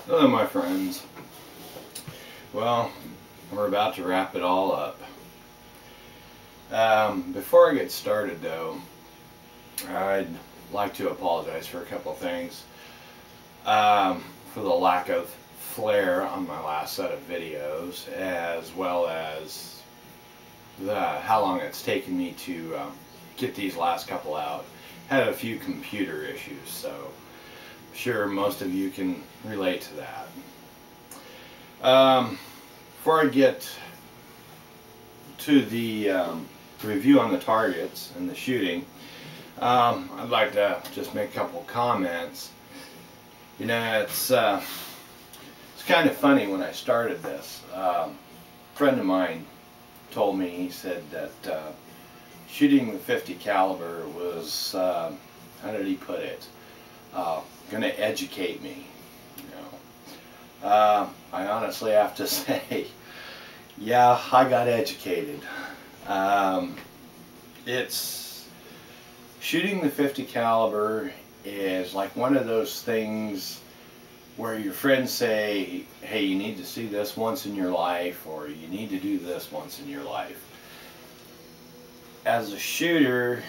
Hello my friends. Well, we're about to wrap it all up. Before I get started though, I'd like to apologize for a couple things. For the lack of flair on my last set of videos, as well as how long it's taken me to get these last couple out. Had a few computer issues, so I'm sure most of you can relate to that. Before I get to the review on the targets and the shooting, I'd like to just make a couple comments. You know, it's kind of funny. When I started this, a friend of mine told me, he said that shooting the .50 caliber was, how did he put it, going to educate me. I honestly have to say, yeah, I got educated. It's shooting the .50 caliber is like one of those things where your friends say, hey, you need to see this once in your life, or you need to do this once in your life. As a shooter,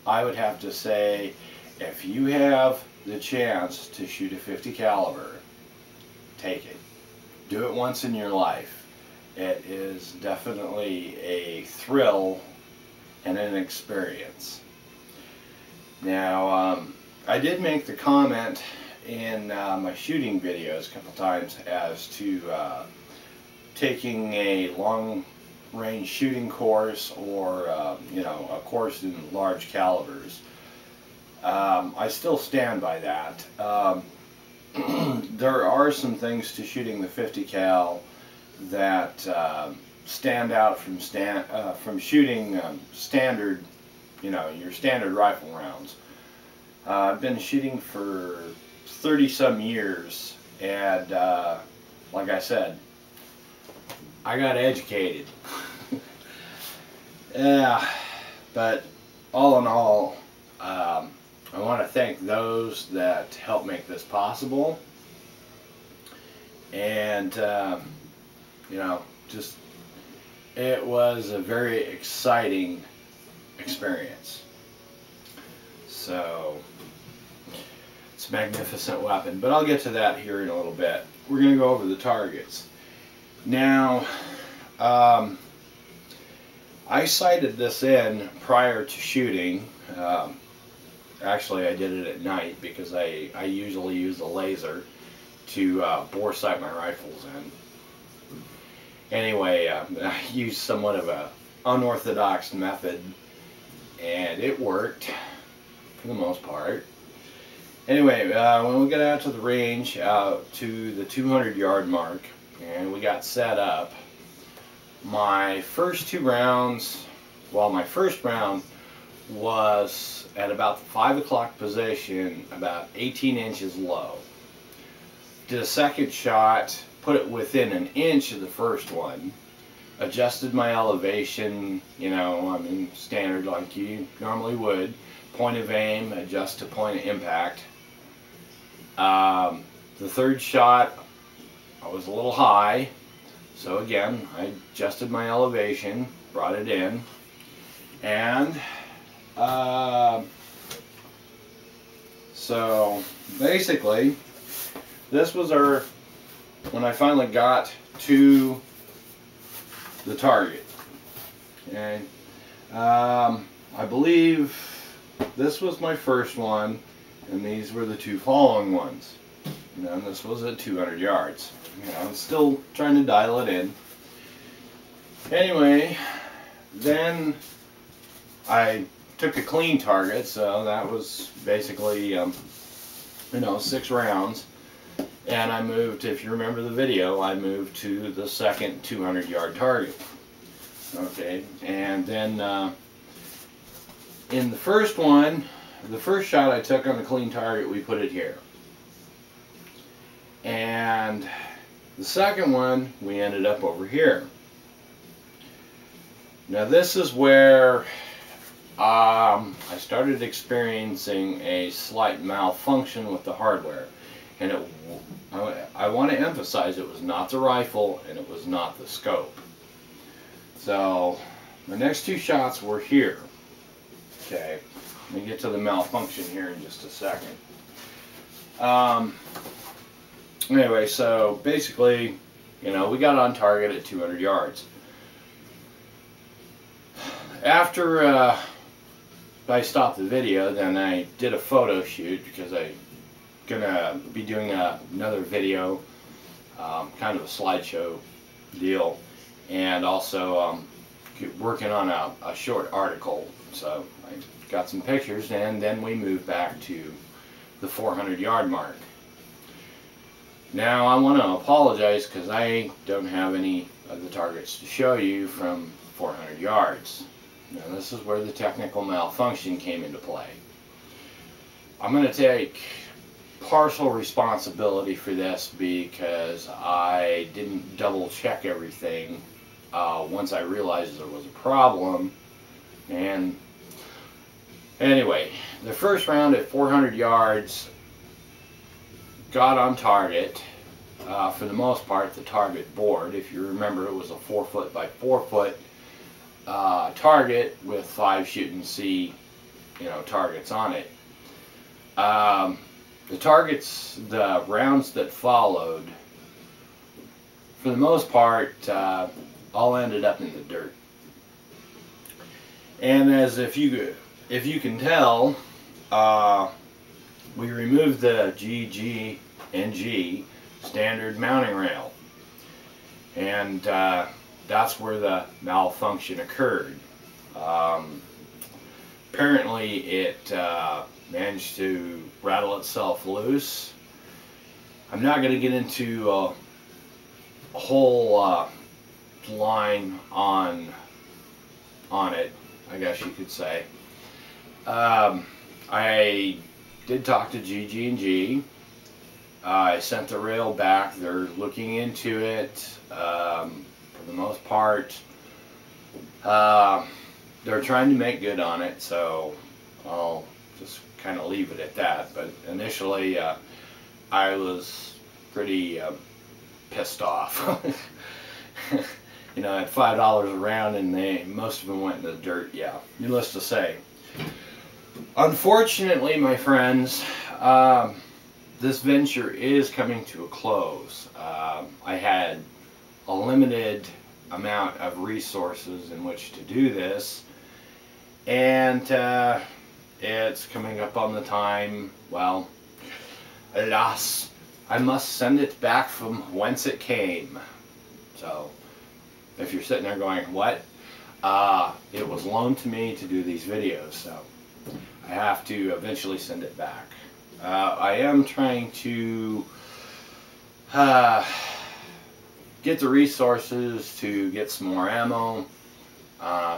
I would have to say, if you have the chance to shoot a .50 caliber, take it. Do it once in your life. It is definitely a thrill and an experience. Now, I did make the comment in my shooting videos a couple times as to taking a long-range shooting course, or you know, a course in large calibers. I still stand by that. There are some things to shooting the .50 cal that stand out from shooting standard, you know, your standard rifle rounds. I've been shooting for 30-some years, and like I said, I got educated. Yeah, but all in all, I want to thank those that helped make this possible, and you know, just it was a very exciting experience. So it's a magnificent weapon, but I'll get to that here in a little bit. We're going to go over the targets. Now, I sighted this in prior to shooting. Actually, I did it at night because I usually use a laser to bore sight my rifles in. Anyway, I used somewhat of a unorthodox method, and it worked for the most part. Anyway, when we got out to the range, to the 200-yard mark, and we got set up, my first two rounds, well, my first round was at about the 5 o'clock position, about 18 inches low. Did a second shot, put it within an inch of the first one, adjusted my elevation, you know, I mean, standard like you normally would, point of aim, adjust to point of impact. The third shot, I was a little high, so again, I adjusted my elevation, brought it in, and so basically, this was when I finally got to the target. Okay, I believe this was my first one, and these were the two following ones. And then this was at 200 yards. You know, I'm still trying to dial it in. Anyway, then I took a clean target, so that was basically, you know, 6 rounds. And I moved, if you remember the video, I moved to the second 200-yard target. Okay, and then in the first one, the first shot I took on the clean target, we put it here. And the second one, we ended up over here. Now this is where I started experiencing a slight malfunction with the hardware. And I want to emphasize it was not the rifle and it was not the scope. So the next two shots were here. Okay, let me get to the malfunction here in just a second. Anyway, so basically, you know, we got on target at 200 yards. After I stopped the video, then I did a photo shoot because I'm gonna be doing another video, kind of a slideshow deal, and also working on a short article. So I got some pictures, and then we moved back to the 400-yard mark. Now I want to apologize because I don't have any of the targets to show you from 400 yards. Now this is where the technical malfunction came into play. I'm going to take partial responsibility for this because I didn't double check everything once I realized there was a problem. And anyway, the first round at 400 yards got on target. For the most part, the target board. If you remember, it was a 4 foot by 4 foot target with 5 shoot and see, you know, targets on it. The rounds that followed, for the most part, all ended up in the dirt. And as if you can tell, we removed the GG and G standard mounting rail, and that's where the malfunction occurred. Apparently it managed to rattle itself loose. I'm not going to get into a whole line on it, I guess you could say. I did talk to GG&G. I sent the rail back. They're looking into it. For the most part, they're trying to make good on it, so I'll just kind of leave it at that. But initially, I was pretty pissed off. You know, at $5 a round, and most of them went in the dirt. Yeah, needless to say. Unfortunately, my friends, this venture is coming to a close. I had a limited amount of resources in which to do this, and it's coming up on the time. Well, alas, I must send it back from whence it came. So if you're sitting there going, what? It was loaned to me to do these videos, so I have to eventually send it back. I am trying to get the resources to get some more ammo,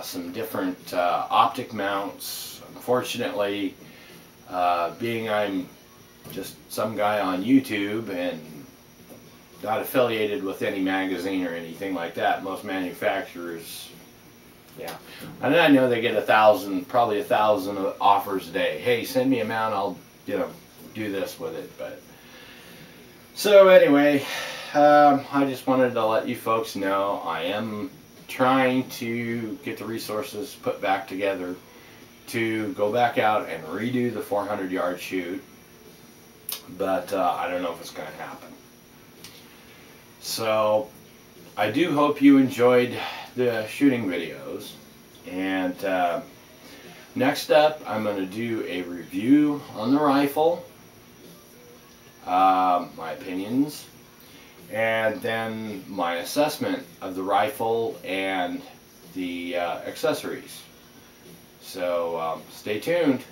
some different optic mounts. Unfortunately, being I'm just some guy on YouTube and not affiliated with any magazine or anything like that, most manufacturers, yeah, and I know they get probably 1,000 offers a day. Hey, send me a mount, I'll, you know, do this with it. But so anyway, I just wanted to let you folks know I am trying to get the resources put back together to go back out and redo the 400-yard shoot, but I don't know if it's going to happen. So I do hope you enjoyed the shooting videos, and next up I'm going to do a review on the rifle, my opinions, and then my assessment of the rifle and the accessories. So stay tuned.